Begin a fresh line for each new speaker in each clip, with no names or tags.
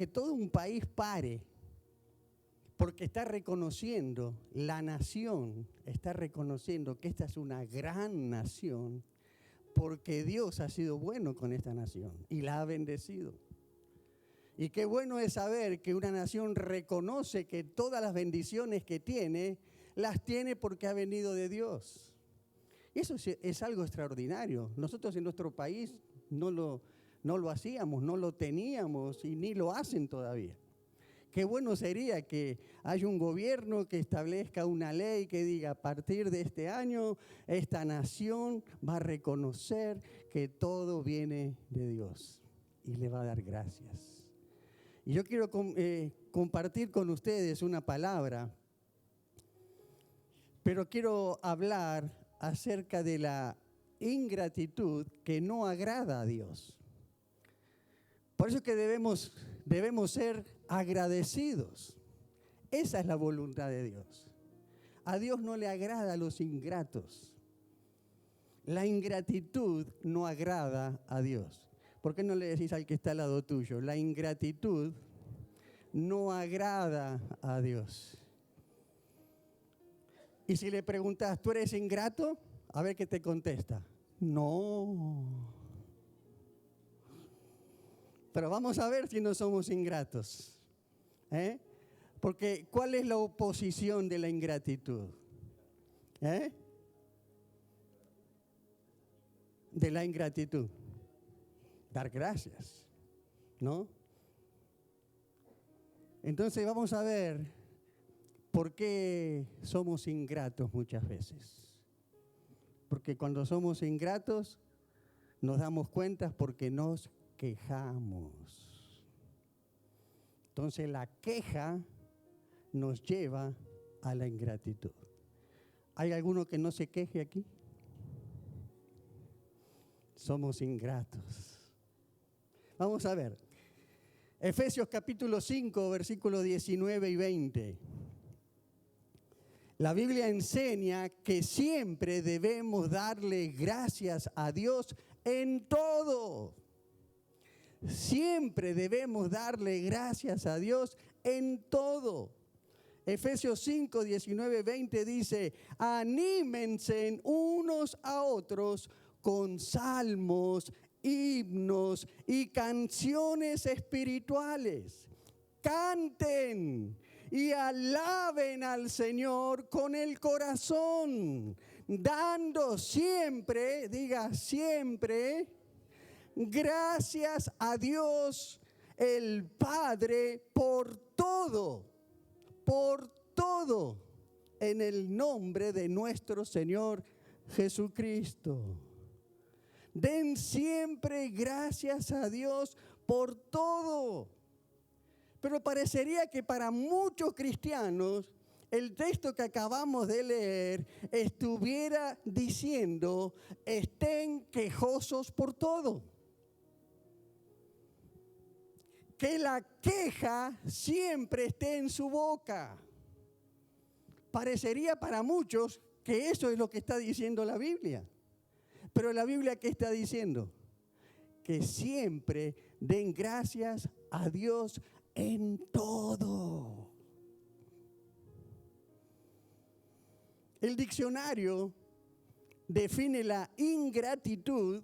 que todo un país pare, porque está reconociendo, la nación está reconociendo que esta es una gran nación, porque Dios ha sido bueno con esta nación y la ha bendecido. Y qué bueno es saber que una nación reconoce que todas las bendiciones que tiene, las tiene porque ha venido de Dios. Y eso es algo extraordinario. Nosotros en nuestro país no lo hacíamos, no lo teníamos y ni lo hacen todavía. Qué bueno sería que haya un gobierno que establezca una ley que diga: a partir de este año, esta nación va a reconocer que todo viene de Dios y le va a dar gracias. Y yo quiero compartir con ustedes una palabra, pero quiero hablar acerca de la ingratitud que no agrada a Dios. Por eso es que debemos ser agradecidos. Esa es la voluntad de Dios. A Dios no le agrada a los ingratos. La ingratitud no agrada a Dios. ¿Por qué no le decís al que está al lado tuyo? La ingratitud no agrada a Dios. Y si le preguntas, ¿tú eres ingrato? A ver qué te contesta. No. Pero vamos a ver si no somos ingratos. Porque ¿cuál es la oposición de la ingratitud? De la ingratitud. Dar gracias, ¿no? Entonces vamos a ver por qué somos ingratos muchas veces. Porque cuando somos ingratos nos damos cuenta porque nos quejamos. Entonces la queja nos lleva a la ingratitud. ¿Hay alguno que no se queje aquí? Somos ingratos. Vamos a ver. Efesios capítulo 5, versículos 19 y 20. La Biblia enseña que siempre debemos darle gracias a Dios en todo. Siempre debemos darle gracias a Dios en todo. Efesios 5, 19, 20 dice: anímense unos a otros con salmos, himnos y canciones espirituales. Canten y alaben al Señor con el corazón, dando siempre, diga siempre, gracias a Dios el Padre por todo, en el nombre de nuestro Señor Jesucristo. Den siempre gracias a Dios por todo. Pero parecería que para muchos cristianos el texto que acabamos de leer estuviera diciendo: estén quejosos por todo. Que la queja siempre esté en su boca. Parecería para muchos que eso es lo que está diciendo la Biblia. Pero la Biblia, ¿qué está diciendo? Que siempre den gracias a Dios en todo. El diccionario define la ingratitud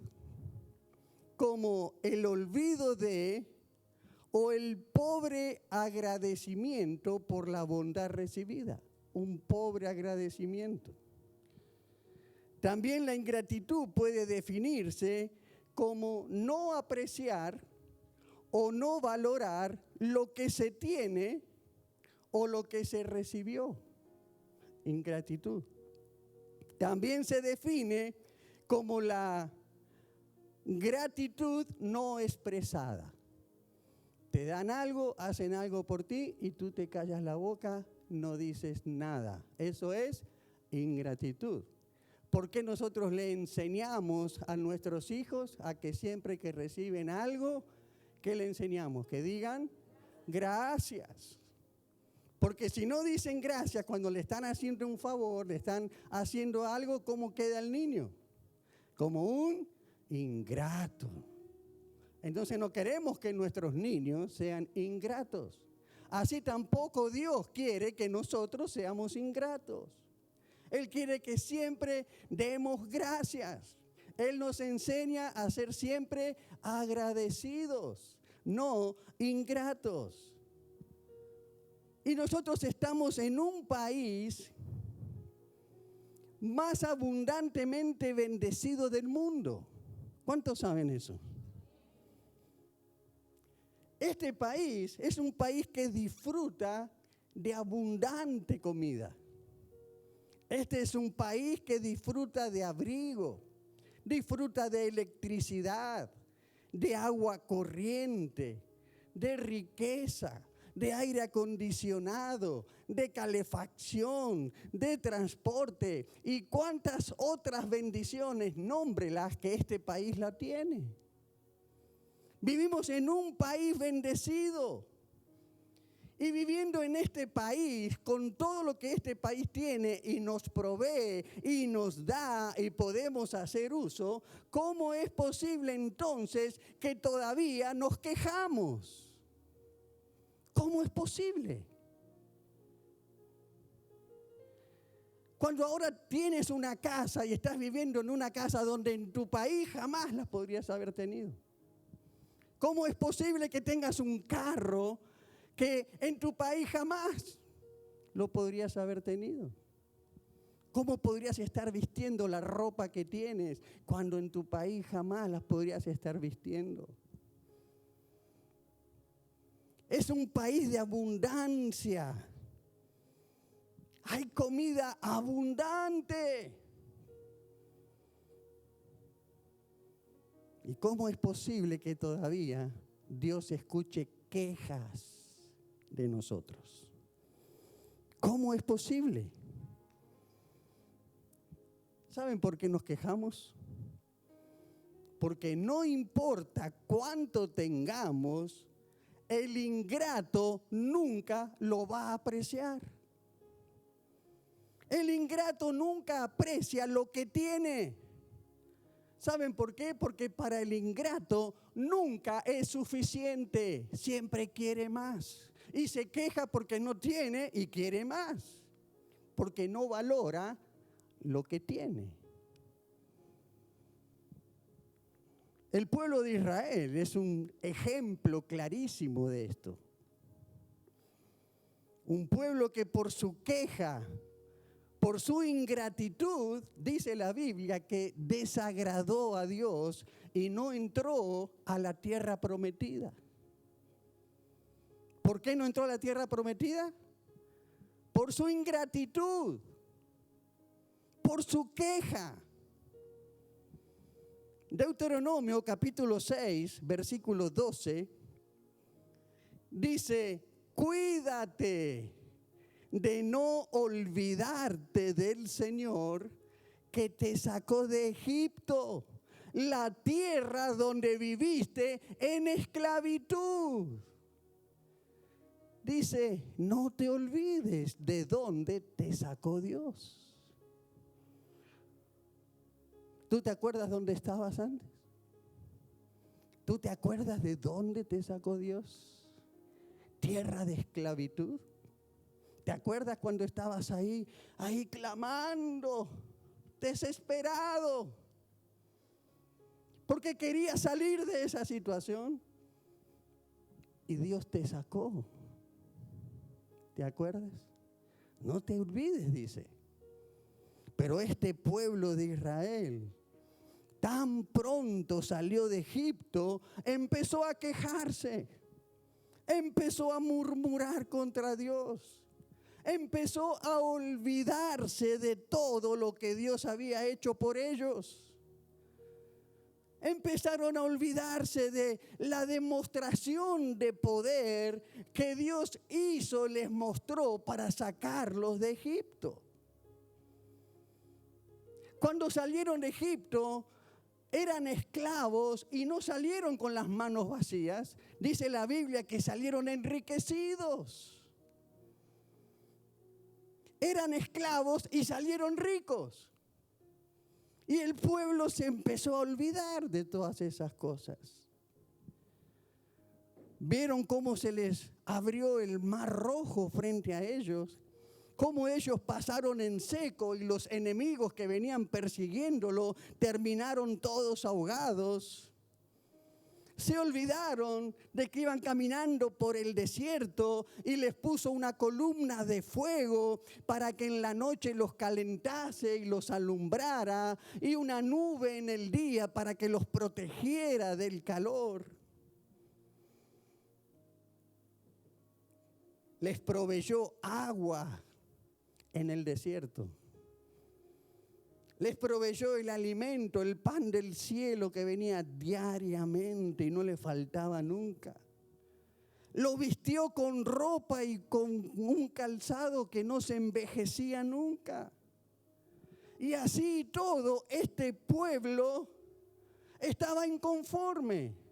como el olvido de o el pobre agradecimiento por la bondad recibida. Un pobre agradecimiento. También la ingratitud puede definirse como no apreciar o no valorar lo que se tiene o lo que se recibió. Ingratitud. También se define como la gratitud no expresada. Te dan algo, hacen algo por ti y tú te callas la boca, no dices nada. Eso es ingratitud. ¿Por qué nosotros le enseñamos a nuestros hijos a que siempre que reciben algo, ¿qué le enseñamos? Que digan gracias. Porque si no dicen gracias cuando le están haciendo un favor, le están haciendo algo, ¿cómo queda el niño? Como un ingrato. Entonces no queremos que nuestros niños sean ingratos. Así tampoco Dios quiere que nosotros seamos ingratos. Él quiere que siempre demos gracias. Él nos enseña a ser siempre agradecidos, no ingratos. Y nosotros estamos en un país más abundantemente bendecido del mundo. ¿Cuántos saben eso? Este país es un país que disfruta de abundante comida. Este es un país que disfruta de abrigo, disfruta de electricidad, de agua corriente, de riqueza, de aire acondicionado, de calefacción, de transporte y cuántas otras bendiciones, nómbrelas, que este país la tiene. Vivimos en un país bendecido. Y viviendo en este país, con todo lo que este país tiene y nos provee y nos da y podemos hacer uso, ¿cómo es posible entonces que todavía nos quejamos? ¿Cómo es posible? Cuando ahora tienes una casa y estás viviendo en una casa donde en tu país jamás la podrías haber tenido. ¿Cómo es posible que tengas un carro que en tu país jamás lo podrías haber tenido? ¿Cómo podrías estar vistiendo la ropa que tienes cuando en tu país jamás las podrías estar vistiendo? Es un país de abundancia. Hay comida abundante. ¿Y cómo es posible que todavía Dios escuche quejas de nosotros? ¿Cómo es posible? ¿Saben por qué nos quejamos? Porque no importa cuánto tengamos, el ingrato nunca lo va a apreciar. El ingrato nunca aprecia lo que tiene. ¿Saben por qué? Porque para el ingrato nunca es suficiente. Siempre quiere más. Y se queja porque no tiene y quiere más. Porque no valora lo que tiene. El pueblo de Israel es un ejemplo clarísimo de esto. Un pueblo que por su queja, por su ingratitud, dice la Biblia, que desagradó a Dios y no entró a la tierra prometida. ¿Por qué no entró a la tierra prometida? Por su ingratitud, por su queja. Deuteronomio capítulo 6, versículo 12, dice: cuídate de no olvidarte del Señor que te sacó de Egipto, la tierra donde viviste en esclavitud. Dice, no te olvides de dónde te sacó Dios. ¿Tú te acuerdas dónde estabas antes? ¿Tú te acuerdas de dónde te sacó Dios? Tierra de esclavitud. ¿Te acuerdas cuando estabas ahí clamando, desesperado, porque querías salir de esa situación? Y Dios te sacó. ¿Te acuerdas? No te olvides, dice. Pero este pueblo de Israel, tan pronto salió de Egipto, empezó a quejarse, empezó a murmurar contra Dios. Empezó a olvidarse de todo lo que Dios había hecho por ellos. Empezaron a olvidarse de la demostración de poder que Dios hizo, les mostró para sacarlos de Egipto. Cuando salieron de Egipto, eran esclavos y no salieron con las manos vacías. Dice la Biblia que salieron enriquecidos. Eran esclavos y salieron ricos. Y el pueblo se empezó a olvidar de todas esas cosas. Vieron cómo se les abrió el mar Rojo frente a ellos, cómo ellos pasaron en seco y los enemigos que venían persiguiéndolo terminaron todos ahogados. Se olvidaron de que iban caminando por el desierto y les puso una columna de fuego para que en la noche los calentase y los alumbrara, y una nube en el día para que los protegiera del calor. Les proveyó agua en el desierto. Les proveyó el alimento, el pan del cielo que venía diariamente y no le faltaba nunca. Lo vistió con ropa y con un calzado que no se envejecía nunca. Y así todo, este pueblo estaba inconforme.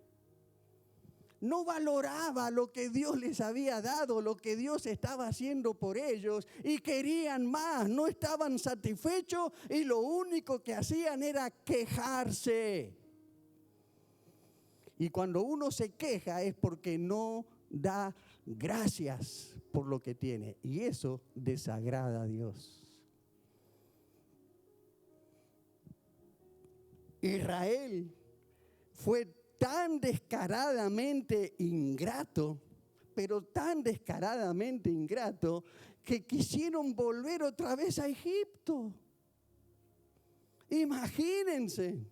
No valoraba lo que Dios les había dado, lo que Dios estaba haciendo por ellos, y querían más, no estaban satisfechos y lo único que hacían era quejarse. Y cuando uno se queja es porque no da gracias por lo que tiene, y eso desagrada a Dios. Israel fue tan descaradamente ingrato, pero tan descaradamente ingrato, que quisieron volver otra vez a Egipto. Imagínense,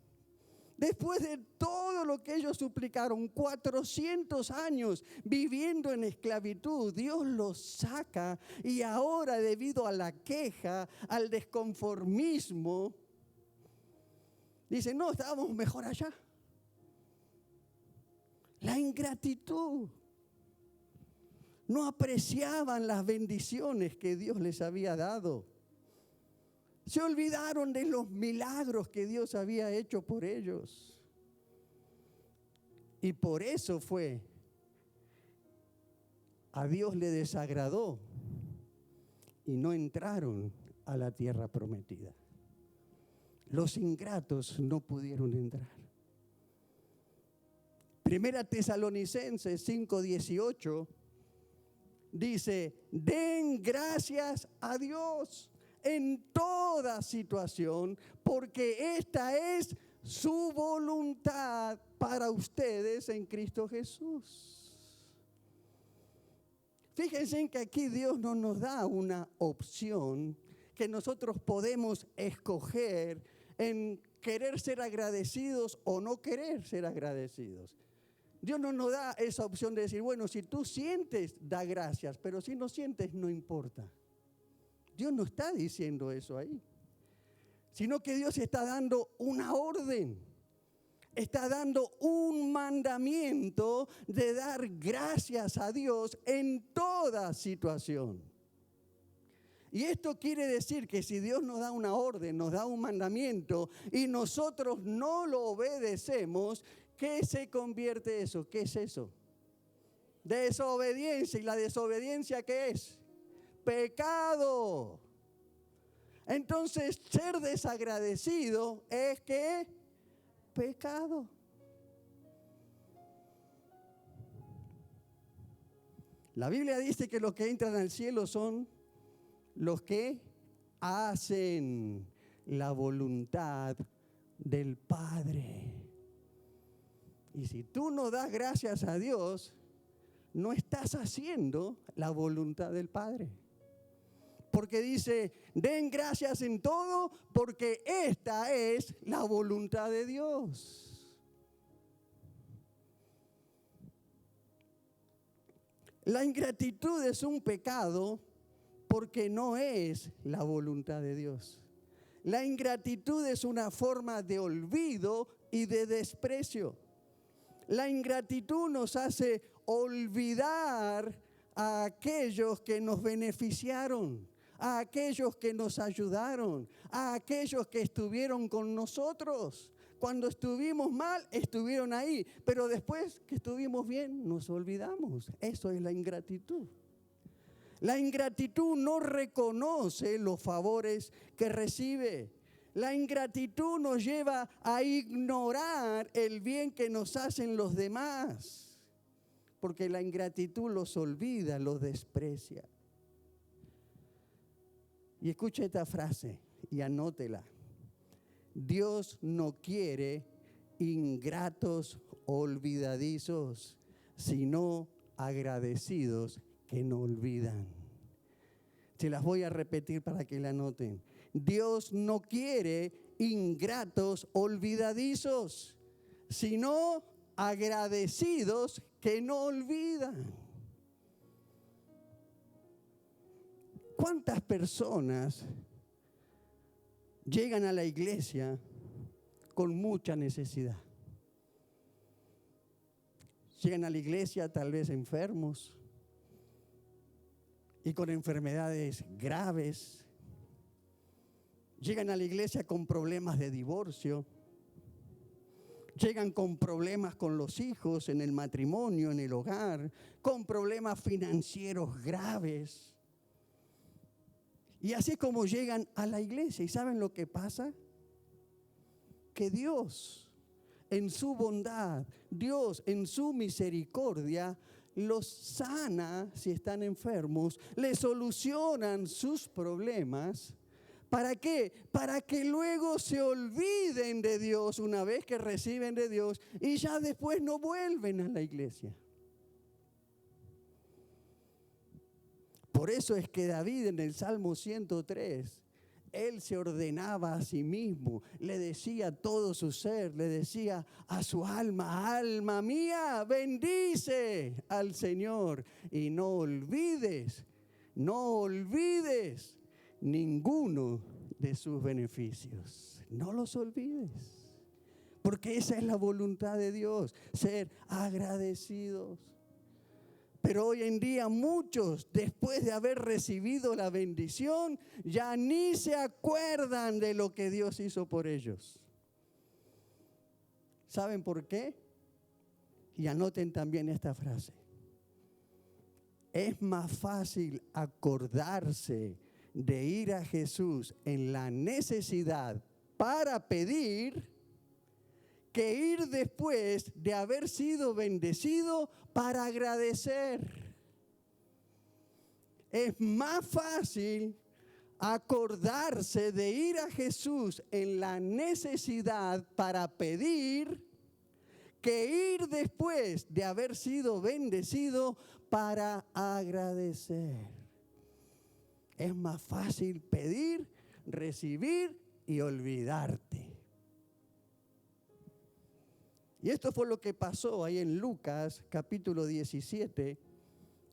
después de todo lo que ellos suplicaron, 400 años viviendo en esclavitud, Dios los saca y ahora, debido a la queja, al desconformismo, dicen, no, estábamos mejor allá. La ingratitud. No apreciaban las bendiciones que Dios les había dado. Se olvidaron de los milagros que Dios había hecho por ellos. Y por eso a Dios le desagradó y no entraron a la tierra prometida. Los ingratos no pudieron entrar. Primera Tesalonicenses 5:18 dice, den gracias a Dios en toda situación, porque esta es su voluntad para ustedes en Cristo Jesús. Fíjense en que aquí Dios no nos da una opción que nosotros podemos escoger en querer ser agradecidos o no querer ser agradecidos. Dios no nos da esa opción de decir, bueno, si tú sientes, da gracias, pero si no sientes, no importa. Dios no está diciendo eso ahí, sino que Dios está dando una orden, está dando un mandamiento de dar gracias a Dios en toda situación. Y esto quiere decir que si Dios nos da una orden, nos da un mandamiento y nosotros no lo obedecemos, ¿qué se convierte eso? ¿Qué es eso? Desobediencia. ¿Y la desobediencia qué es? Pecado. Entonces, ser desagradecido es ¿qué? Pecado. La Biblia dice que los que entran al cielo son los que hacen la voluntad del Padre. Y si tú no das gracias a Dios, no estás haciendo la voluntad del Padre. Porque dice, den gracias en todo, porque esta es la voluntad de Dios. La ingratitud es un pecado porque no es la voluntad de Dios. La ingratitud es una forma de olvido y de desprecio. La ingratitud nos hace olvidar a aquellos que nos beneficiaron, a aquellos que nos ayudaron, a aquellos que estuvieron con nosotros. Cuando estuvimos mal, estuvieron ahí, pero después que estuvimos bien, nos olvidamos. Eso es la ingratitud. La ingratitud no reconoce los favores que recibe. La ingratitud nos lleva a ignorar el bien que nos hacen los demás. porque la ingratitud los olvida, los desprecia. Y escuche esta frase y anótela. Dios no quiere ingratos olvidadizos, sino agradecidos que no olvidan. Se las voy a repetir para que la anoten. Dios no quiere ingratos olvidadizos, sino agradecidos que no olvidan. ¿Cuántas personas llegan a la iglesia con mucha necesidad? Llegan a la iglesia tal vez enfermos y con enfermedades graves. Llegan a la iglesia con problemas de divorcio. Llegan con problemas con los hijos, en el matrimonio, en el hogar, con problemas financieros graves. Y así como llegan a la iglesia. ¿Y saben lo que pasa? Que Dios, en su bondad, Dios en su misericordia, los sana si están enfermos, les solucionan sus problemas. ¿Para qué? Para que luego se olviden de Dios una vez que reciben de Dios y ya después no vuelven a la iglesia. Por eso es que David en el Salmo 103, él se ordenaba a sí mismo, le decía a todo su ser, le decía a su alma, alma mía, bendice al Señor y no olvides ninguno de sus beneficios. No los olvides, porque esa es la voluntad de Dios, ser agradecidos. Pero hoy en día muchos, después de haber recibido la bendición, ya ni se acuerdan de lo que Dios hizo por ellos. ¿Saben por qué? Y anoten también esta frase. Es más fácil acordarse de ir a Jesús en la necesidad para pedir que ir después de haber sido bendecido para agradecer. Es más fácil acordarse de ir a Jesús en la necesidad para pedir que ir después de haber sido bendecido para agradecer. Es más fácil pedir, recibir y olvidarte. Y esto fue lo que pasó ahí en Lucas, capítulo 17,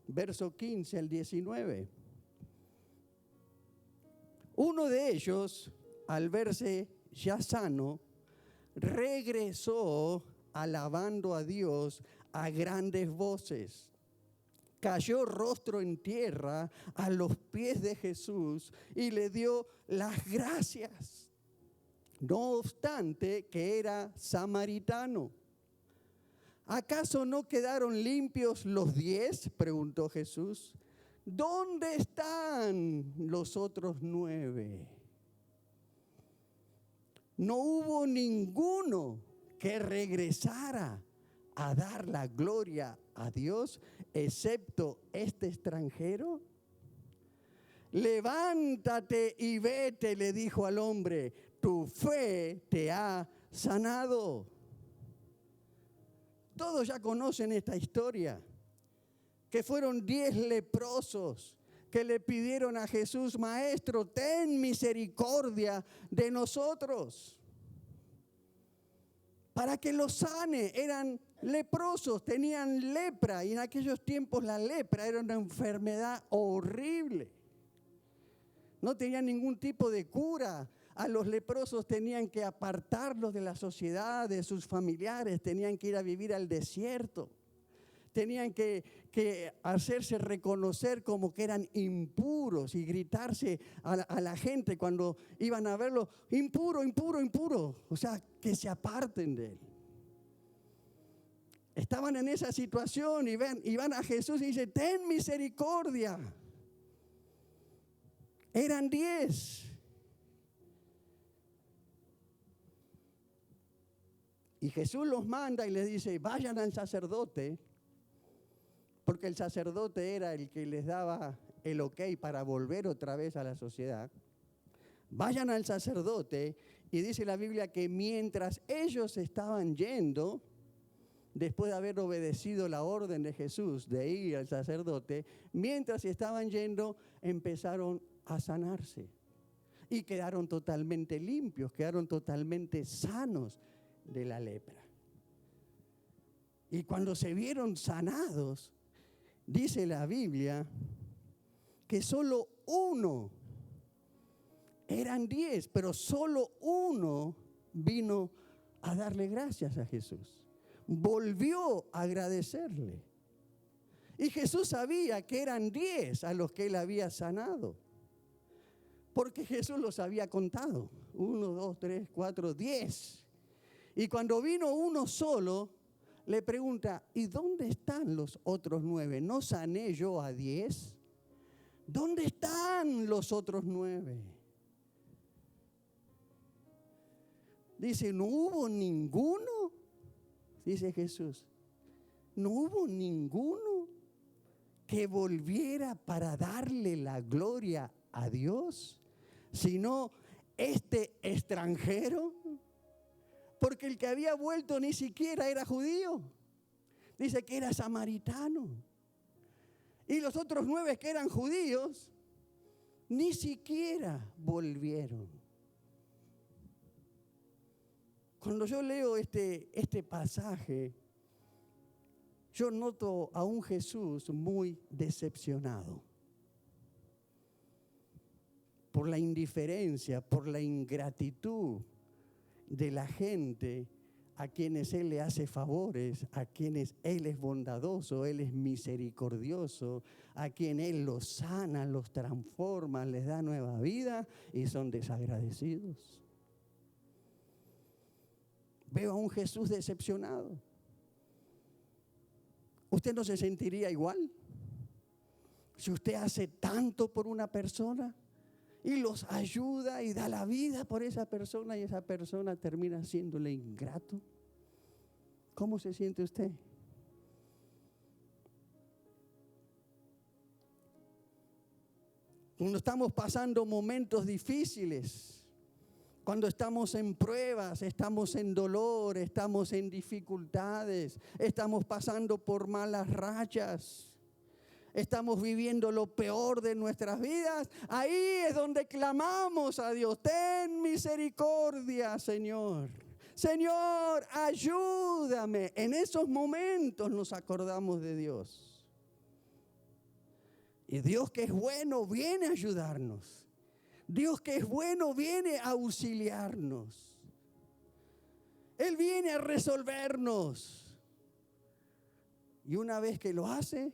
verso 15 al 19. Uno de ellos, al verse ya sano, regresó alabando a Dios a grandes voces. Cayó rostro en tierra a los pies de Jesús y le dio las gracias. No obstante que era samaritano. ¿Acaso no quedaron limpios los 10? Preguntó Jesús. ¿Dónde están los otros 9? No hubo ninguno que regresara a dar la gloria a Dios, excepto este extranjero. Levántate y vete, le dijo al hombre, tu fe te ha sanado. Todos ya conocen esta historia, que fueron 10 leprosos que le pidieron a Jesús, Maestro, ten misericordia de nosotros, para que los sane. Eran leprosos, tenían lepra, y en aquellos tiempos la lepra era una enfermedad horrible. No tenían ningún tipo de cura. A los leprosos tenían que apartarlos de la sociedad, de sus familiares, tenían que ir a vivir al desierto. Tenían que hacerse reconocer como que eran impuros y gritarse a la gente cuando iban a verlo, impuro, impuro, impuro. O sea, que se aparten de él. Estaban en esa situación y van a Jesús y dicen, ten misericordia. Eran 10. Y Jesús los manda y les dice, vayan al sacerdote porque el sacerdote era el que les daba el ok para volver otra vez a la sociedad. Vayan al sacerdote, y dice la Biblia que mientras ellos estaban yendo, después de haber obedecido la orden de Jesús de ir al sacerdote, mientras estaban yendo, empezaron a sanarse. Y quedaron totalmente limpios, quedaron totalmente sanos de la lepra. Y cuando se vieron sanados, dice la Biblia que solo uno, eran 10, pero solo uno vino a darle gracias a Jesús. Volvió a agradecerle. Y Jesús sabía que eran 10 a los que él había sanado, porque Jesús los había contado. 1, 2, 3, 4, 10. Y cuando vino uno solo, le pregunta: ¿y dónde están los otros 9? ¿No sané yo a 10? ¿Dónde están los otros 9? Dice: ¿no hubo ninguno? Dice Jesús: ¿no hubo ninguno que volviera para darle la gloria a Dios, sino este extranjero? Porque el que había vuelto ni siquiera era judío. Dice que era samaritano. Y los otros 9 que eran judíos, ni siquiera volvieron. Cuando yo leo este pasaje, yo noto a un Jesús muy decepcionado por la indiferencia, por la ingratitud de la gente a quienes Él le hace favores, a quienes Él es bondadoso, Él es misericordioso, a quien Él los sana, los transforma, les da nueva vida, y son desagradecidos. Veo a un Jesús decepcionado. ¿Usted no se sentiría igual? Si usted hace tanto por una persona y los ayuda y da la vida por esa persona, y esa persona termina siéndole ingrato, ¿cómo se siente usted? Cuando estamos pasando momentos difíciles, cuando estamos en pruebas, estamos en dolor, estamos en dificultades, estamos pasando por malas rachas, estamos viviendo lo peor de nuestras vidas, ahí es donde clamamos a Dios: ten misericordia, Señor. Señor, ayúdame. En esos momentos nos acordamos de Dios. Y Dios, que es bueno, viene a ayudarnos. Dios, que es bueno, viene a auxiliarnos. Él viene a resolvernos. Y una vez que lo hace,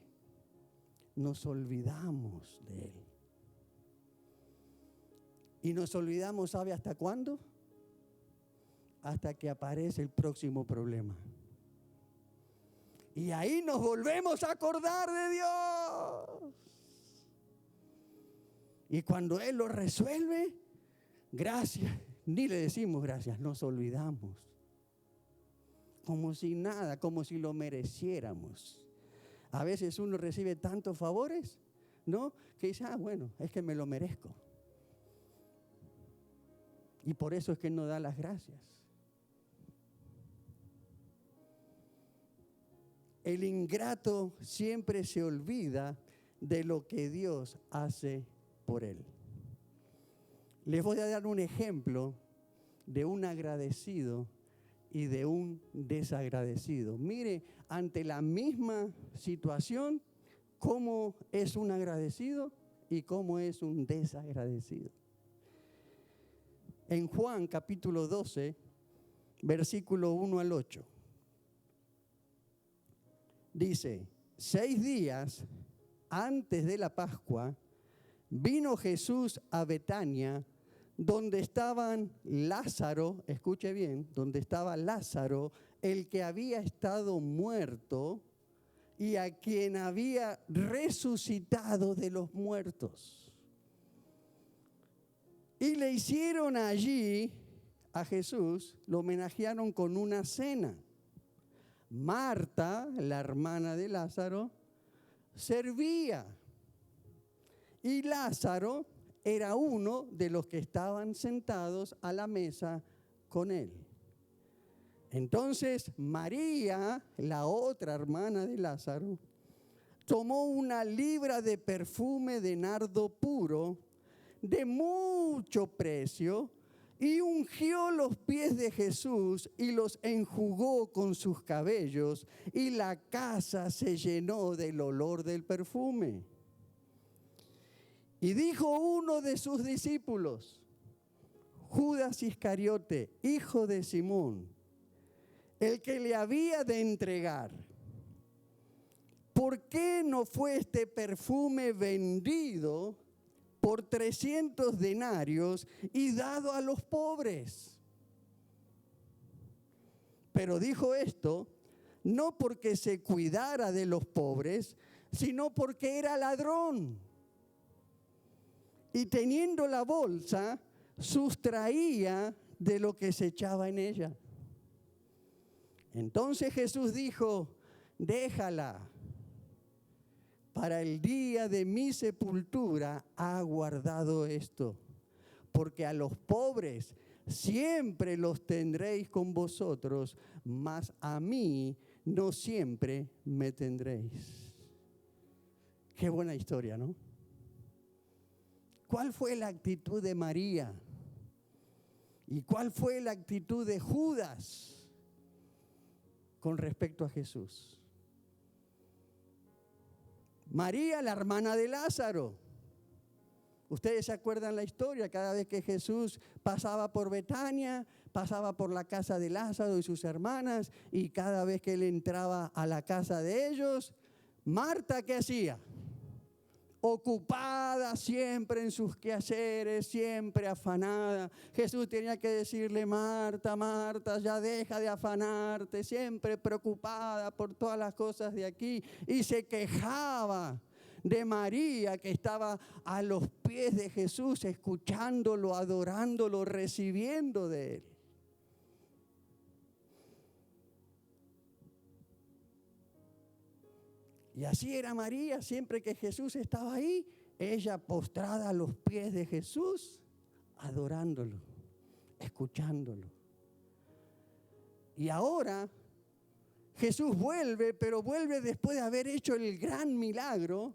nos olvidamos de Él. Y nos olvidamos, ¿sabe hasta cuándo? Hasta que aparece el próximo problema. Y ahí nos volvemos a acordar de Dios. Y cuando Él lo resuelve, gracias, ni le decimos gracias, nos olvidamos. Como si nada, como si lo mereciéramos. A veces uno recibe tantos favores, ¿no?, que dice: bueno, es que me lo merezco. Y por eso es que no da las gracias. El ingrato siempre se olvida de lo que Dios hace por él. Les voy a dar un ejemplo de un agradecido y de un desagradecido. Mire, ante la misma situación, cómo es un agradecido y cómo es un desagradecido. En Juan capítulo 12, versículo 1 al 8, dice: 6 días antes de la Pascua, vino Jesús a Betania, donde estaban Lázaro, escuche bien, donde estaba Lázaro, el que había estado muerto y a quien había resucitado de los muertos. Y le hicieron allí a Jesús, lo homenajearon con una cena. Marta, la hermana de Lázaro, servía. Y Lázaro era uno de los que estaban sentados a la mesa con él. Entonces María, la otra hermana de Lázaro, tomó 1 libra de perfume de nardo puro, de mucho precio, y ungió los pies de Jesús y los enjugó con sus cabellos, y la casa se llenó del olor del perfume. Y dijo uno de sus discípulos, Judas Iscariote, hijo de Simón, el que le había de entregar, ¿por qué no fue este perfume vendido por 300 denarios y dado a los pobres? Pero dijo esto no porque se cuidara de los pobres, sino porque era ladrón. Y teniendo la bolsa, sustraía de lo que se echaba en ella. Entonces Jesús dijo, déjala. Para el día de mi sepultura ha guardado esto, porque a los pobres siempre los tendréis con vosotros, mas a mí no siempre me tendréis. Qué buena historia, ¿no? ¿Cuál fue la actitud de María? ¿Y cuál fue la actitud de Judas con respecto a Jesús? María, la hermana de Lázaro. Ustedes se acuerdan la historia, cada vez que Jesús pasaba por Betania, pasaba por la casa de Lázaro y sus hermanas, y cada vez que él entraba a la casa de ellos, Marta, ¿qué hacía? Ocupada siempre en sus quehaceres, siempre afanada. Jesús tenía que decirle, Marta, Marta, ya deja de afanarte, siempre preocupada por todas las cosas de aquí. Y se quejaba de María, que estaba a los pies de Jesús, escuchándolo, adorándolo, recibiendo de él. Y así era María, siempre que Jesús estaba ahí, ella postrada a los pies de Jesús, adorándolo, escuchándolo. Y ahora Jesús vuelve, pero vuelve después de haber hecho el gran milagro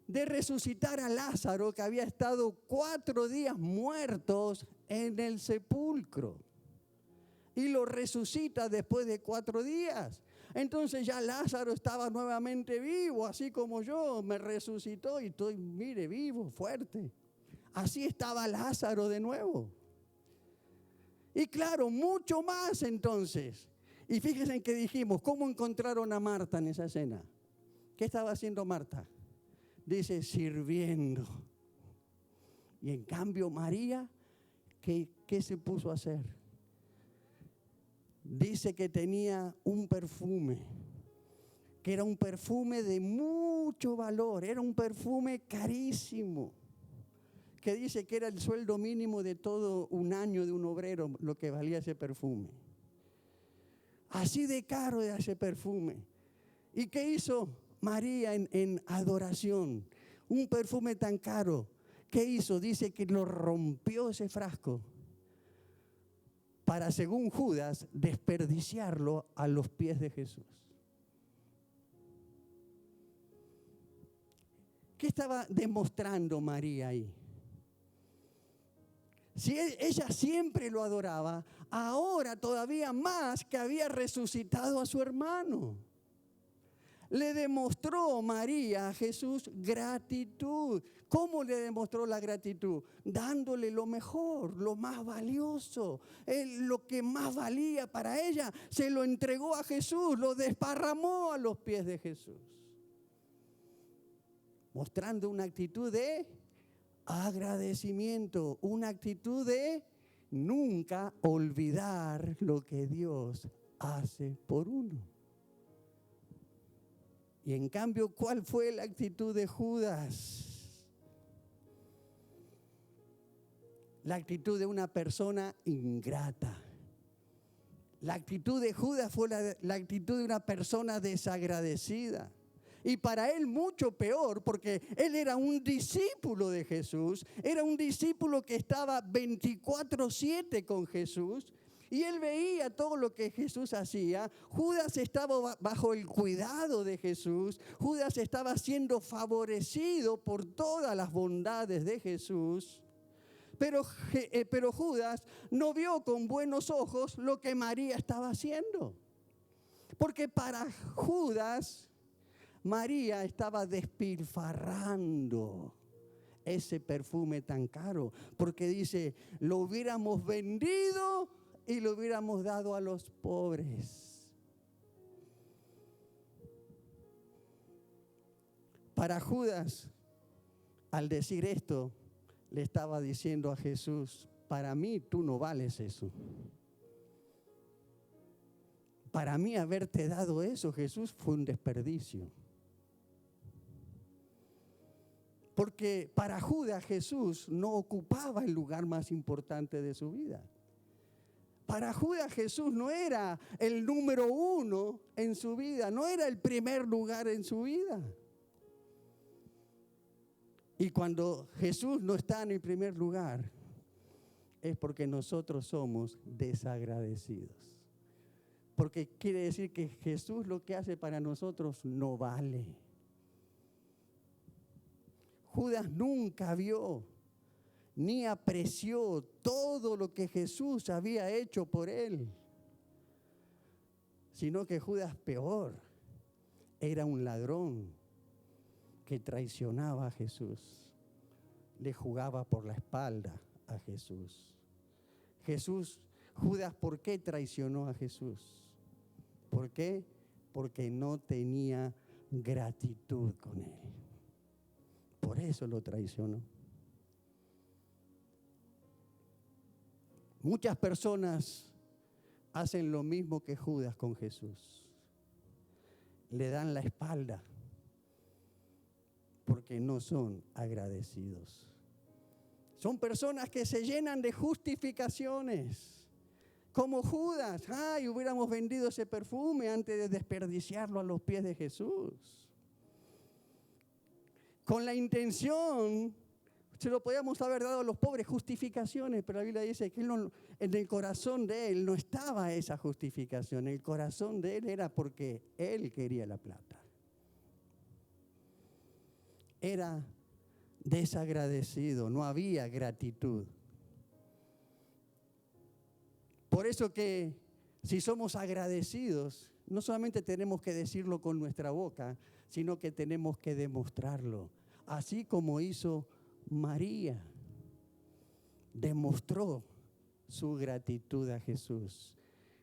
de resucitar a Lázaro, que había estado 4 días muertos en el sepulcro. Y lo resucita después de 4 días. Entonces ya Lázaro estaba nuevamente vivo, así como yo, me resucitó y estoy, mire, vivo, fuerte. Así estaba Lázaro de nuevo. Y claro, mucho más entonces. Y fíjense en que dijimos, ¿cómo encontraron a Marta en esa escena? ¿Qué estaba haciendo Marta? Dice, sirviendo. Y en cambio María, ¿qué se puso a hacer? Dice que tenía un perfume, que era un perfume de mucho valor, era un perfume carísimo, que dice que era el sueldo mínimo de todo un año de un obrero, lo que valía ese perfume. Así de caro era ese perfume. ¿Y qué hizo María en adoración? Un perfume tan caro. ¿Qué hizo? Dice que lo rompió ese frasco para, según Judas, desperdiciarlo a los pies de Jesús. ¿Qué estaba demostrando María ahí? Si ella siempre lo adoraba, ahora todavía más que había resucitado a su hermano. Le demostró María a Jesús gratitud. ¿Cómo le demostró la gratitud? Dándole lo mejor, lo más valioso. Lo que más valía para ella, se lo entregó a Jesús, lo desparramó a los pies de Jesús. Mostrando una actitud de agradecimiento, una actitud de nunca olvidar lo que Dios hace por uno. Y en cambio, ¿cuál fue la actitud de Judas? La actitud de una persona ingrata. La actitud de Judas fue la actitud de una persona desagradecida. Y para él mucho peor, porque él era un discípulo de Jesús, era un discípulo que estaba 24/7 con Jesús, y él veía todo lo que Jesús hacía. Judas estaba bajo el cuidado de Jesús, Judas estaba siendo favorecido por todas las bondades de Jesús, pero Judas no vio con buenos ojos lo que María estaba haciendo, porque para Judas María estaba despilfarrando ese perfume tan caro, porque dice, lo hubiéramos vendido y lo hubiéramos dado a los pobres. Para Judas, al decir esto, le estaba diciendo a Jesús, para mí tú no vales eso. Para mí haberte dado eso, Jesús, fue un desperdicio. Porque para Judas Jesús no ocupaba el lugar más importante de su vida. Para Judas Jesús no era el número 1 en su vida, no era el primer lugar en su vida. Y cuando Jesús no está en el primer lugar, es porque nosotros somos desagradecidos. Porque quiere decir que Jesús lo que hace para nosotros no vale. Judas nunca vio ni apreció todo lo que Jesús había hecho por él, sino que Judas, peor, era un ladrón que traicionaba a Jesús, le jugaba por la espalda a Jesús. Judas, ¿por qué traicionó a Jesús? ¿Por qué? Porque no tenía gratitud con él. Por eso lo traicionó. Muchas personas hacen lo mismo que Judas con Jesús. Le dan la espalda porque no son agradecidos. Son personas que se llenan de justificaciones, como Judas. Ay, hubiéramos vendido ese perfume antes de desperdiciarlo a los pies de Jesús. Con la intención, se lo podíamos haber dado a los pobres, justificaciones, pero la Biblia dice que en el corazón de él no estaba esa justificación. El corazón de él era porque él quería la plata. Era desagradecido, no había gratitud. Por eso que si somos agradecidos, no solamente tenemos que decirlo con nuestra boca, sino que tenemos que demostrarlo. Así como hizo María, demostró su gratitud a Jesús,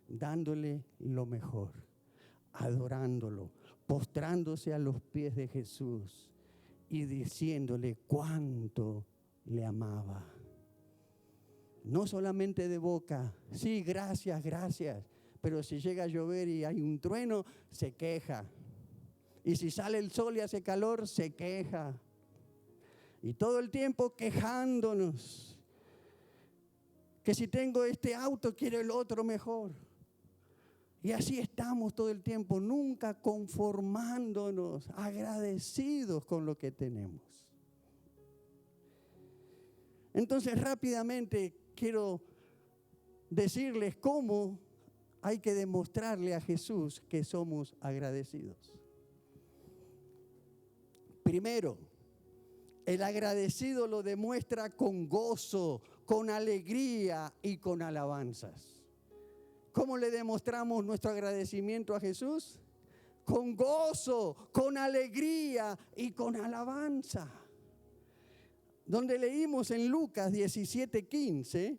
dándole lo mejor, adorándolo, postrándose a los pies de Jesús y diciéndole cuánto le amaba. No solamente de boca, sí, gracias, gracias, pero si llega a llover y hay un trueno, se queja. Y si sale el sol y hace calor, se queja. Y todo el tiempo quejándonos. Que si tengo este auto, quiero el otro mejor. Y así estamos todo el tiempo, nunca conformándonos, agradecidos con lo que tenemos. Entonces, rápidamente quiero decirles cómo hay que demostrarle a Jesús que somos agradecidos. Primero, el agradecido lo demuestra con gozo, con alegría y con alabanzas. ¿Cómo le demostramos nuestro agradecimiento a Jesús? Con gozo, con alegría y con alabanza. Donde leímos en Lucas 17:15,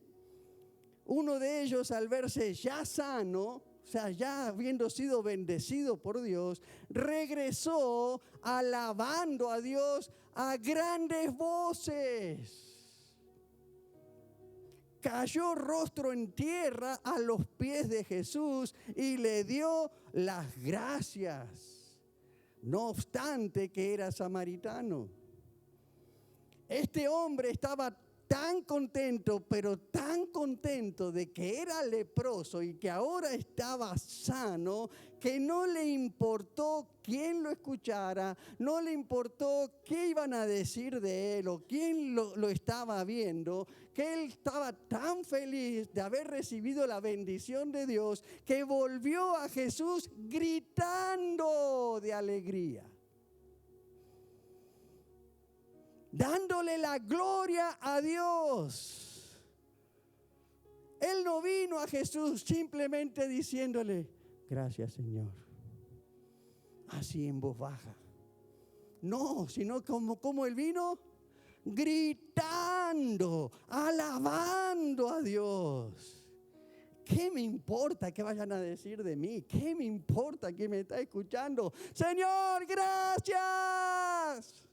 uno de ellos al verse ya sano, o sea, ya habiendo sido bendecido por Dios, regresó alabando a Dios a grandes voces. Cayó rostro en tierra a los pies de Jesús y le dio las gracias, no obstante que era samaritano. Este hombre estaba tan contento, pero tan contento de que era leproso y que ahora estaba sano, que no le importó quién lo escuchara, no le importó qué iban a decir de él o quién lo estaba viendo, que él estaba tan feliz de haber recibido la bendición de Dios que volvió a Jesús gritando de alegría, dándole la gloria a Dios. Él no vino a Jesús simplemente diciéndole, gracias Señor, así en voz baja. No, sino como él vino, gritando, alabando a Dios. ¿Qué me importa que vayan a decir de mí? ¿Qué me importa que me está escuchando? Señor, gracias.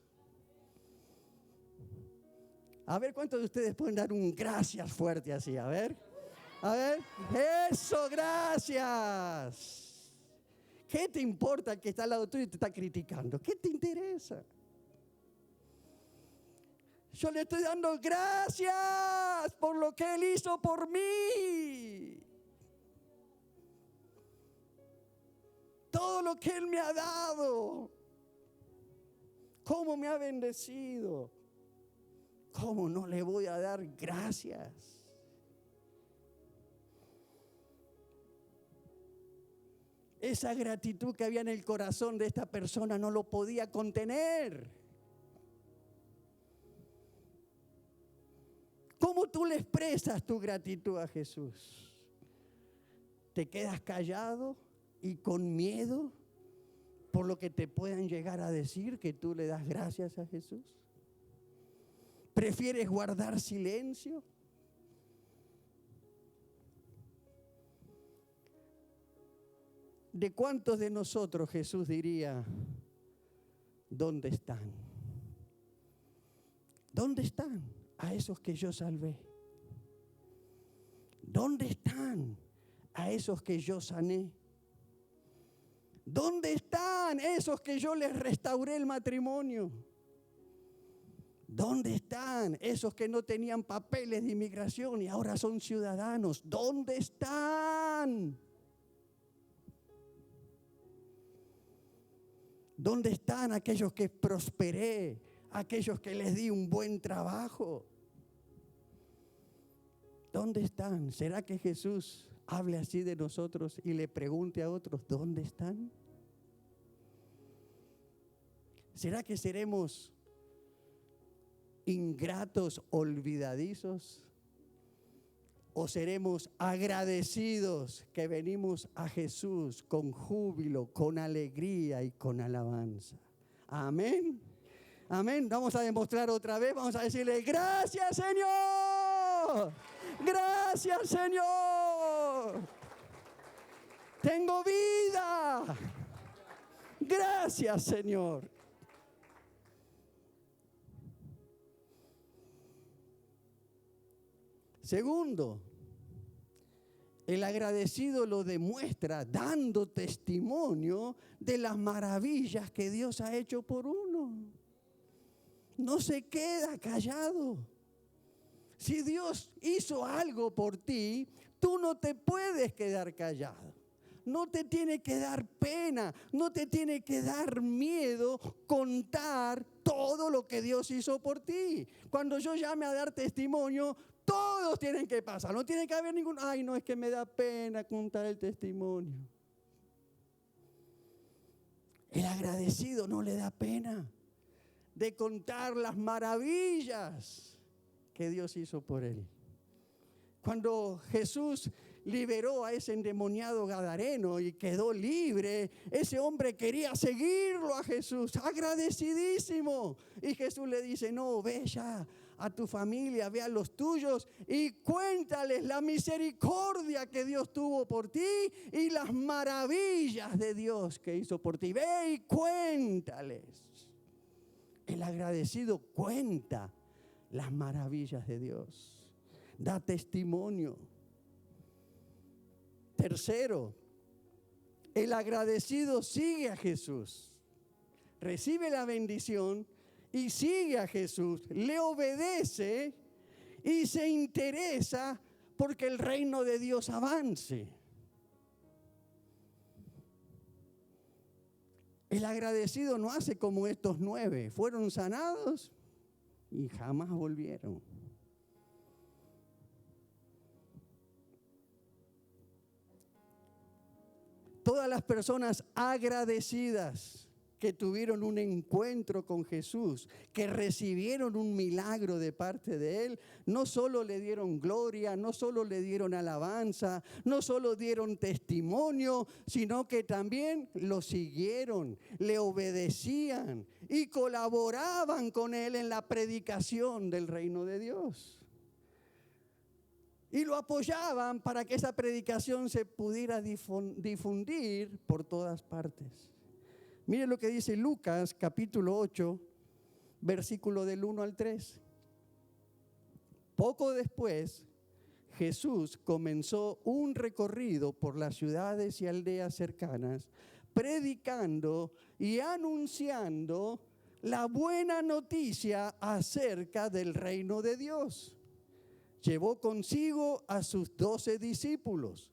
A ver, ¿cuántos de ustedes pueden dar un gracias fuerte así? A ver, eso, gracias. ¿Qué te importa el que está al lado tuyo y te está criticando? ¿Qué te interesa? Yo le estoy dando gracias por lo que Él hizo por mí. Todo lo que Él me ha dado. Cómo me ha bendecido. ¿Cómo no le voy a dar gracias? Esa gratitud que había en el corazón de esta persona no lo podía contener. ¿Cómo tú le expresas tu gratitud a Jesús? ¿Te quedas callado y con miedo por lo que te puedan llegar a decir que tú le das gracias a Jesús? ¿Prefieres guardar silencio? ¿De cuántos de nosotros Jesús diría, ¿dónde están? ¿Dónde están a esos que yo salvé? ¿Dónde están a esos que yo sané? ¿Dónde están esos que yo les restauré el matrimonio? ¿Dónde están esos que no tenían papeles de inmigración y ahora son ciudadanos? ¿Dónde están? ¿Dónde están aquellos que prosperé? Aquellos que les di un buen trabajo. ¿Dónde están? ¿Será que Jesús hable así de nosotros y le pregunte a otros, ¿dónde están? ¿Será que seremos ingratos, olvidadizos? ¿O seremos agradecidos que venimos a Jesús con júbilo, con alegría y con alabanza? Amén. Amén. Vamos a demostrar otra vez. Vamos a decirle, gracias Señor. Gracias Señor. Tengo vida. Gracias Señor. Segundo, el agradecido lo demuestra dando testimonio de las maravillas que Dios ha hecho por uno. No se queda callado. Si Dios hizo algo por ti, tú no te puedes quedar callado. No te tiene que dar pena, no te tiene que dar miedo contar todo lo que Dios hizo por ti. Cuando yo llame a dar testimonio, todos tienen que pasar, no tiene que haber ningún, ay, no, es que me da pena contar el testimonio. El agradecido no le da pena de contar las maravillas que Dios hizo por él. Cuando Jesús liberó a ese endemoniado gadareno y quedó libre, ese hombre quería seguirlo a Jesús, agradecidísimo. Y Jesús le dice, no, ve ya a tu familia, ve a los tuyos y cuéntales la misericordia que Dios tuvo por ti y las maravillas de Dios que hizo por ti. Ve y cuéntales. El agradecido cuenta las maravillas de Dios, da testimonio. Tercero, el agradecido sigue a Jesús, recibe la bendición y sigue a Jesús, le obedece y se interesa porque el reino de Dios avance. El agradecido no hace como estos 9. Fueron sanados y jamás volvieron. Todas las personas agradecidas que tuvieron un encuentro con Jesús, que recibieron un milagro de parte de Él, no solo le dieron gloria, no solo le dieron alabanza, no solo dieron testimonio, sino que también lo siguieron, le obedecían y colaboraban con Él en la predicación del reino de Dios. Y lo apoyaban para que esa predicación se pudiera difundir por todas partes. Mire lo que dice Lucas capítulo 8, versículo del 1 al 3. Poco después, Jesús comenzó un recorrido por las ciudades y aldeas cercanas, predicando y anunciando la buena noticia acerca del reino de Dios. Llevó consigo a sus 12 discípulos,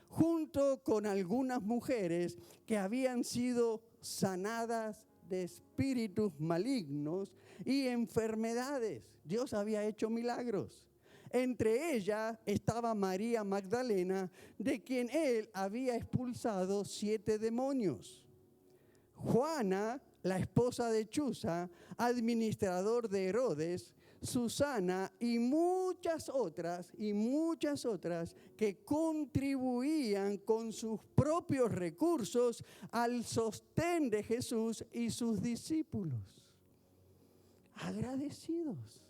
junto con algunas mujeres que habían sido sanadas de espíritus malignos y enfermedades. Dios había hecho milagros. Entre ellas estaba María Magdalena, de quien Él había expulsado 7 demonios. Juana, la esposa de Chuza, administrador de Herodes, Susana y muchas otras que contribuían con sus propios recursos al sostén de Jesús y sus discípulos. Agradecidos.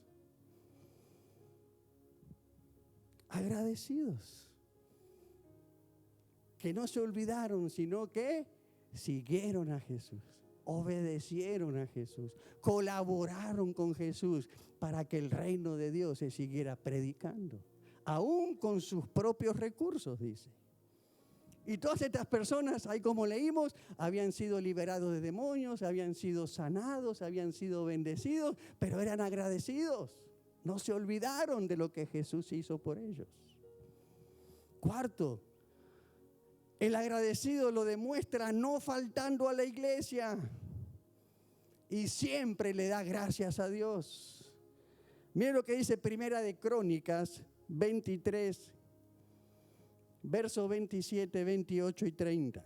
Que no se olvidaron, sino que siguieron a Jesús. Obedecieron a Jesús, colaboraron con Jesús para que el reino de Dios se siguiera predicando, aún con sus propios recursos, dice. Y todas estas personas, ahí como leímos, habían sido liberados de demonios, habían sido sanados, habían sido bendecidos, pero eran agradecidos. No se olvidaron de lo que Jesús hizo por ellos. Cuarto, el agradecido lo demuestra no faltando a la iglesia y siempre le da gracias a Dios. Miren lo que dice Primera de Crónicas 23, versos 27, 28 y 30.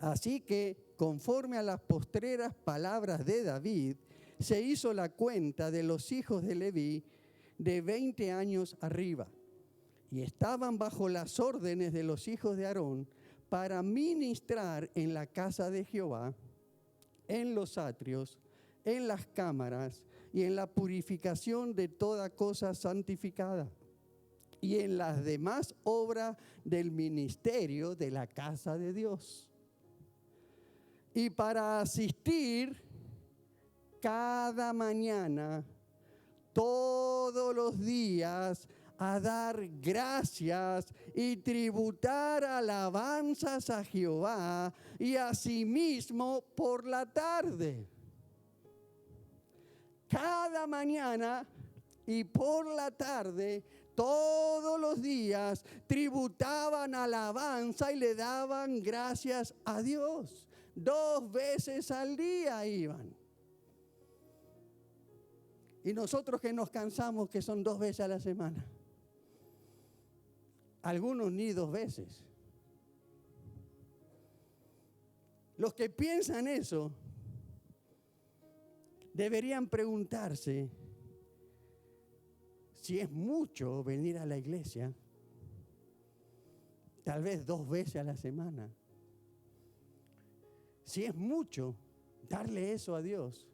Así que, conforme a las postreras palabras de David, se hizo la cuenta de los hijos de Leví de 20 años arriba. Y estaban bajo las órdenes de los hijos de Aarón para ministrar en la casa de Jehová, en los atrios, en las cámaras y en la purificación de toda cosa santificada y en las demás obras del ministerio de la casa de Dios. Y para asistir cada mañana, todos los días, a dar gracias y tributar alabanzas a Jehová y asimismo por la tarde. Cada mañana y por la tarde, todos los días, tributaban alabanza y le daban gracias a Dios. 2 veces al día iban. Y nosotros que nos cansamos que son 2 veces a la semana. Algunos ni 2 veces. Los que piensan eso deberían preguntarse si es mucho venir a la iglesia, tal vez 2 veces a la semana. Si es mucho darle eso a Dios,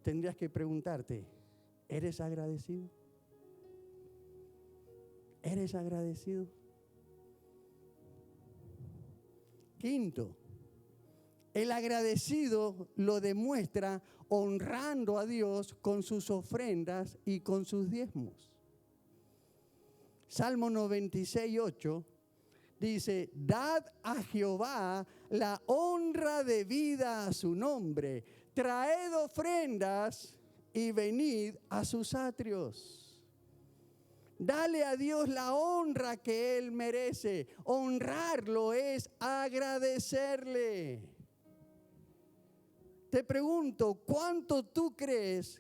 tendrías que preguntarte, ¿eres agradecido? ¿Eres agradecido? Quinto, el agradecido lo demuestra honrando a Dios con sus ofrendas y con sus diezmos. Salmo 96, 8 dice, dad a Jehová la honra debida a su nombre, traed ofrendas y venid a sus atrios. Dale a Dios la honra que Él merece. Honrarlo es agradecerle. Te pregunto, ¿cuánto tú crees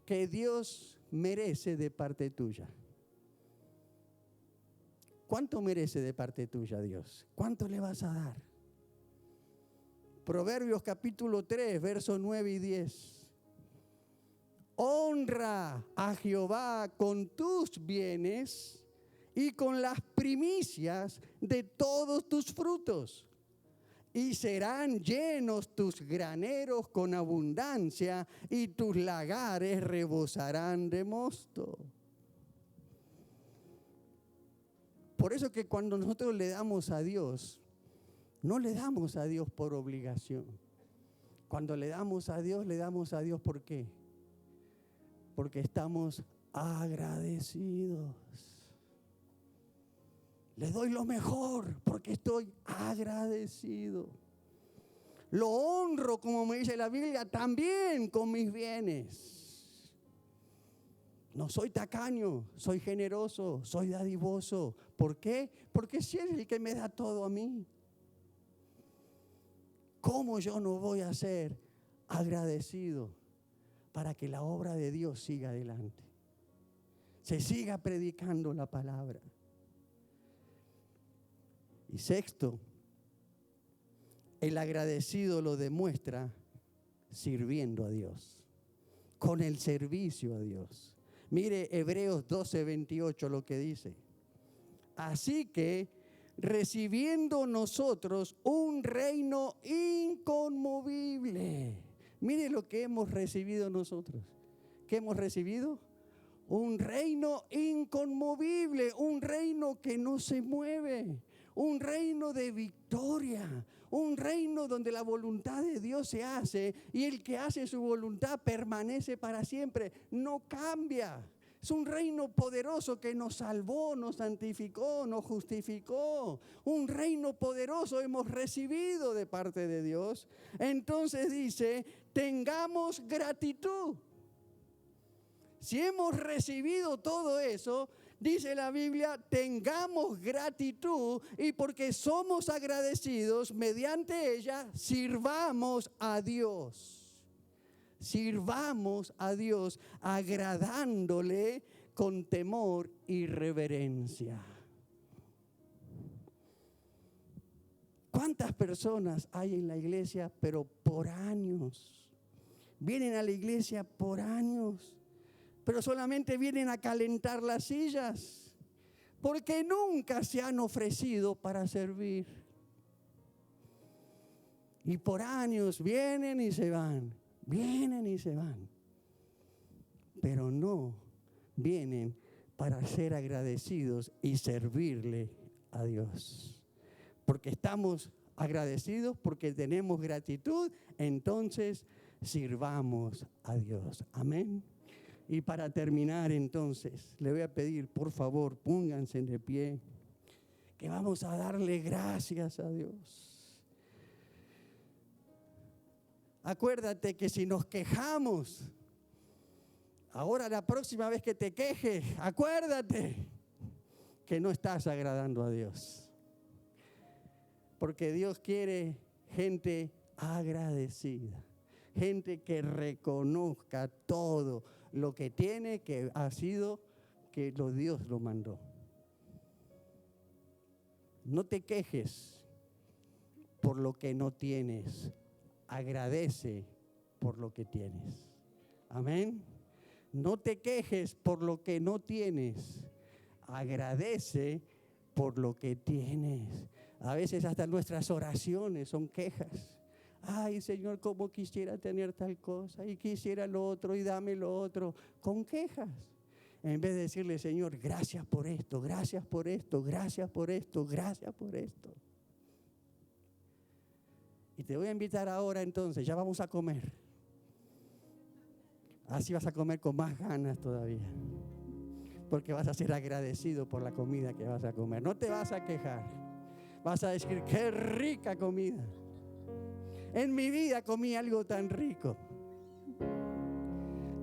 que Dios merece de parte tuya? ¿Cuánto merece de parte tuya Dios? ¿Cuánto le vas a dar? Proverbios capítulo 3, versos 9 y 10. Honra a Jehová con tus bienes y con las primicias de todos tus frutos, y serán llenos tus graneros con abundancia, y tus lagares rebosarán de mosto. Por eso que cuando nosotros le damos a Dios, no le damos a Dios por obligación. Cuando le damos a Dios ¿por qué? Porque estamos agradecidos. Le doy lo mejor porque estoy agradecido. Lo honro, como me dice la Biblia, también con mis bienes. No soy tacaño, soy generoso, soy dadivoso. ¿Por qué? Porque si Él es el que me da todo a mí. ¿Cómo yo no voy a ser agradecido para que la obra de Dios siga adelante? Se siga predicando la palabra. Y sexto, el agradecido lo demuestra sirviendo a Dios, con el servicio a Dios. Mire Hebreos 12:28 lo que dice. Así que, recibiendo nosotros un reino inconmovible. Mire lo que hemos recibido nosotros. ¿Qué hemos recibido? Un reino inconmovible, un reino que no se mueve, un reino de victoria, un reino donde la voluntad de Dios se hace y el que hace su voluntad permanece para siempre, no cambia. Es un reino poderoso que nos salvó, nos santificó, nos justificó. Un reino poderoso hemos recibido de parte de Dios. Entonces dice, tengamos gratitud. Si hemos recibido todo eso, dice la Biblia, tengamos gratitud, y porque somos agradecidos, mediante ella sirvamos a Dios. Sirvamos a Dios agradándole con temor y reverencia. ¿Cuántas personas hay en la iglesia, pero por años? Vienen a la iglesia por años, pero solamente vienen a calentar las sillas, porque nunca se han ofrecido para servir. Y por años vienen y se van. Vienen y se van, pero no vienen para ser agradecidos y servirle a Dios. Porque estamos agradecidos, porque tenemos gratitud, entonces sirvamos a Dios. Amén. Y para terminar entonces, le voy a pedir, por favor, pónganse de pie, que vamos a darle gracias a Dios. Acuérdate que si nos quejamos, ahora la próxima vez que te quejes, acuérdate que no estás agradando a Dios. Porque Dios quiere gente agradecida, gente que reconozca todo lo que tiene, que ha sido, que Dios lo mandó. No te quejes por lo que no tienes. Agradece por lo que tienes. Amén. No te quejes por lo que no tienes. Agradece por lo que tienes. A veces hasta nuestras oraciones son quejas. Ay, Señor, cómo quisiera tener tal cosa, y quisiera lo otro, y dame lo otro. Con quejas. En vez de decirle, Señor, gracias por esto, gracias por esto, gracias por esto, gracias por esto. Y te voy a invitar ahora entonces, ya vamos a comer. Así vas a comer con más ganas todavía. Porque vas a ser agradecido por la comida que vas a comer. No te vas a quejar. Vas a decir, qué rica comida. En mi vida comí algo tan rico.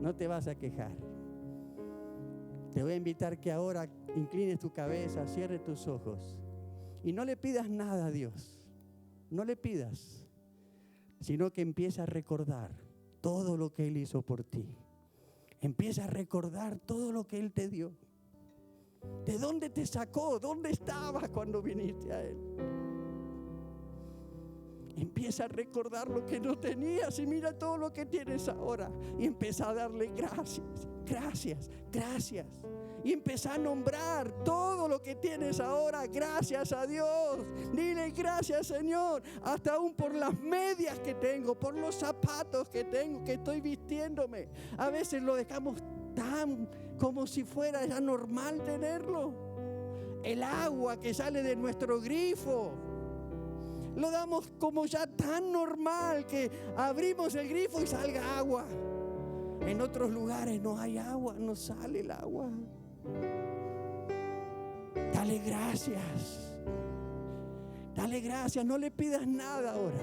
No te vas a quejar. Te voy a invitar que ahora inclines tu cabeza, cierre tus ojos y no le pidas nada a Dios. No le pidas, sino que empieza a recordar todo lo que Él hizo por ti. Empieza a recordar todo lo que Él te dio. ¿De dónde te sacó? ¿Dónde estabas cuando viniste a Él? Empieza a recordar lo que no tenías y mira todo lo que tienes ahora. Y empieza a darle gracias, gracias, gracias. Y empieza a nombrar todo lo que tienes ahora. Gracias a Dios. Dile gracias, Señor. Hasta aún por las medias que tengo, por los zapatos que tengo, que estoy vistiéndome. A veces lo dejamos tan como si fuera ya normal tenerlo. El agua que sale de nuestro grifo, lo damos como ya tan normal que abrimos el grifo y salga agua. En otros lugares no hay agua, no sale el agua. Dale gracias. Dale gracias, no le pidas nada ahora.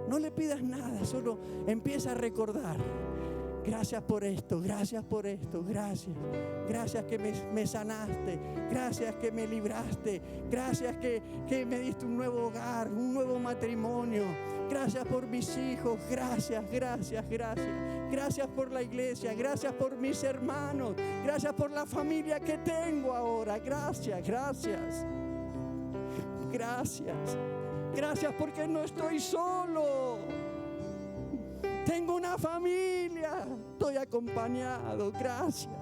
No le pidas nada, solo empieza a recordar. Gracias por esto, gracias por esto, gracias. Gracias que me sanaste, gracias que me libraste, gracias que me diste un nuevo hogar, un nuevo matrimonio. Gracias por mis hijos, gracias, gracias, gracias. Gracias por la iglesia, gracias por mis hermanos, gracias por la familia que tengo ahora. Gracias, gracias. Gracias, gracias porque no estoy solo. Tengo una familia, estoy acompañado, gracias.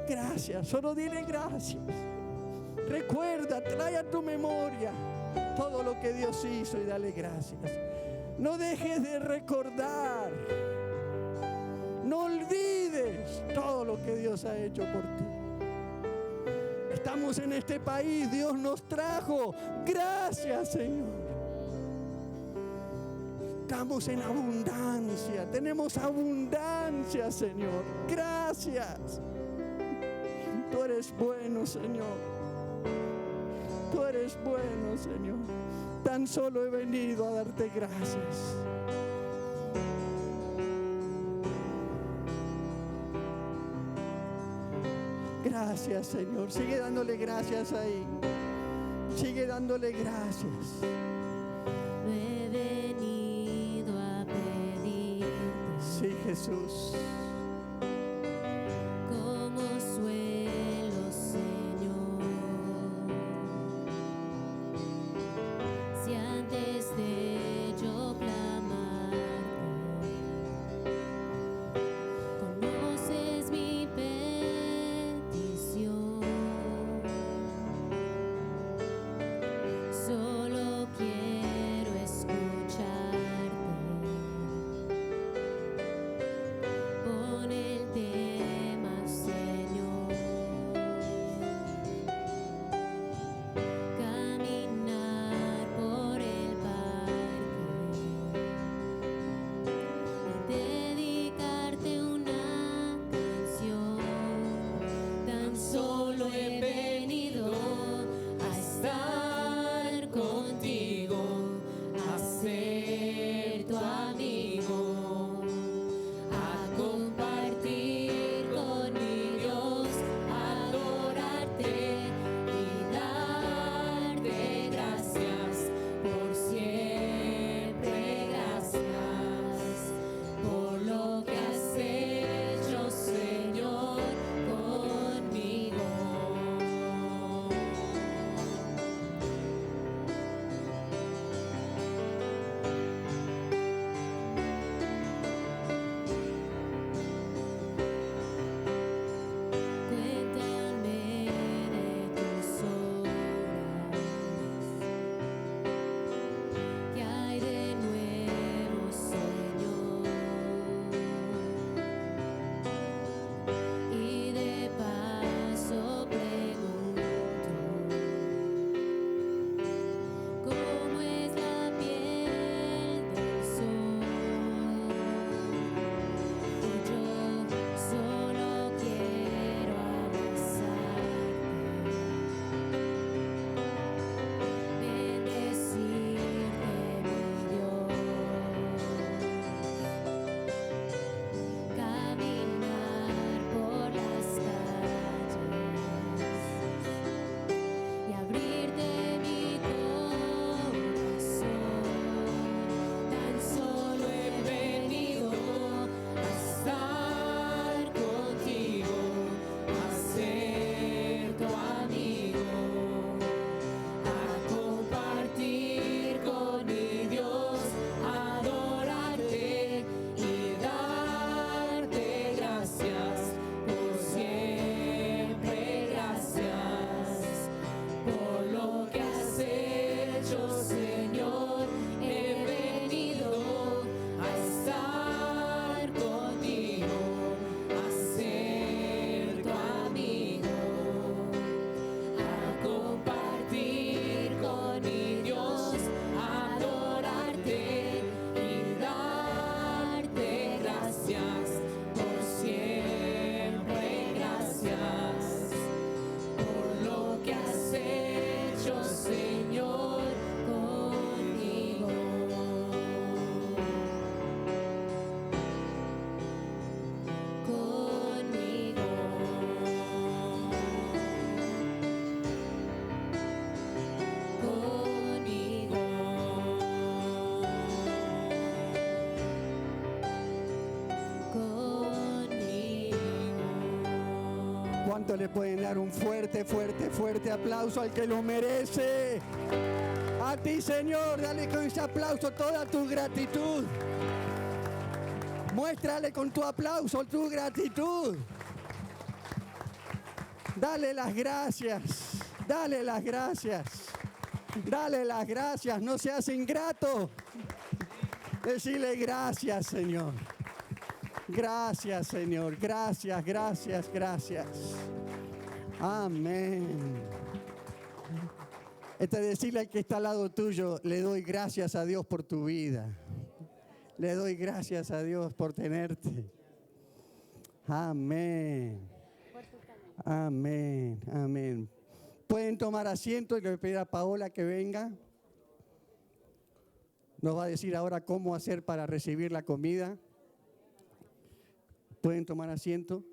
Gracias, solo dile gracias. Recuerda, trae a tu memoria todo lo que Dios hizo y dale gracias. No dejes de recordar, no olvides todo lo que Dios ha hecho por ti. Estamos en este país, Dios nos trajo, gracias, Señor. Estamos en abundancia, tenemos abundancia, Señor. Gracias. Tú eres bueno, Señor. Tú eres bueno, Señor. Tan solo he venido a darte gracias. Gracias, Señor. Sigue dándole gracias ahí. Sigue dándole gracias. Sí, Jesús.
Consuelo, Señor. Si antes de yo clamarte, conoces mi petición, solo quiero escucharte.
¿Cuánto le pueden dar un fuerte, fuerte, fuerte aplauso al que lo merece? A ti, Señor, dale con ese aplauso toda tu gratitud. Muéstrale con tu aplauso tu gratitud. Dale las gracias, dale las gracias, dale las gracias. No seas ingrato. Decirle gracias, Señor. Gracias, Señor. Gracias, gracias, gracias. Amén. Decirle al que está al lado tuyo, le doy gracias a Dios por tu vida. Le doy gracias a Dios por tenerte. Amén. Amén, amén. Pueden tomar asiento y le voy a pedir a Paola que venga. Nos va a decir ahora cómo hacer para recibir la comida. Pueden tomar asiento.